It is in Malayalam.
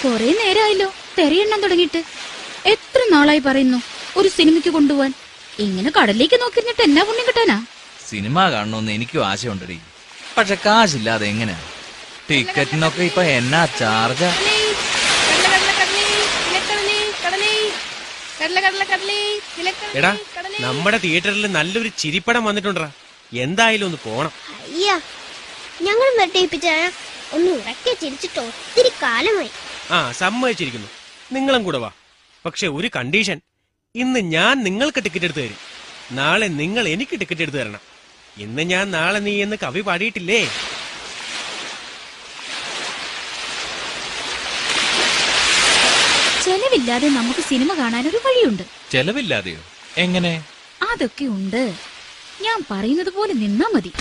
കൊറേ നേരമായല്ലോ തെരയെണ്ണാൻ തുടങ്ങിയിട്ട്. എത്ര നാളായി പറയുന്നു ഒരു സിനിമയ്ക്ക് കൊണ്ടുപോവാൻ. ഇങ്ങനെ കടലിലേക്ക് നോക്കിരുന്നിട്ട് എന്നാ പുണ്യം കിട്ടാനാ? സിനിമ കാണണമെന്ന് എനിക്കും ആശയുണ്ടടി, പക്ഷെ കാശില്ലാതെ എങ്ങനെയാ? ടിക്കറ്റിനൊക്കെ ഇപ്പൊ എന്നാ ചാർജാ? എടാ, നമ്മുടെ തിയേറ്ററിൽ നല്ലൊരു ചിരിപ്പടം വന്നിട്ടുണ്ടാ. എന്തായാലും ഒന്ന് പോണം. അയ്യാ, ഞങ്ങൾ ഒന്ന് ഉറക്കെ ചിരിച്ചിട്ട് ഒത്തിരി കാലമായി. സമ്മതിച്ചിരിക്കുന്നു. നിങ്ങളും കൂടെ വാ. പക്ഷെ ഒരു കണ്ടീഷൻ. ഇന്ന് ഞാൻ നിങ്ങൾക്ക് ടിക്കറ്റ് എടുത്തു തരും, നാളെ നിങ്ങൾ എനിക്ക് ടിക്കറ്റ് എടുത്തു തരണം. ഇന്ന് ഞാൻ നാളെ നീ എന്ന് കവി പാടിയിട്ടില്ലേ? ചെലവില്ലാതെ നമുക്ക് സിനിമ കാണാനൊരു വഴിയുണ്ട്. ചെലവില്ലാതെയോ? എങ്ങനെ? അതൊക്കെ ഉണ്ട്. ഞാൻ പറയുന്നത് പോലെ നിന്നാ മതി.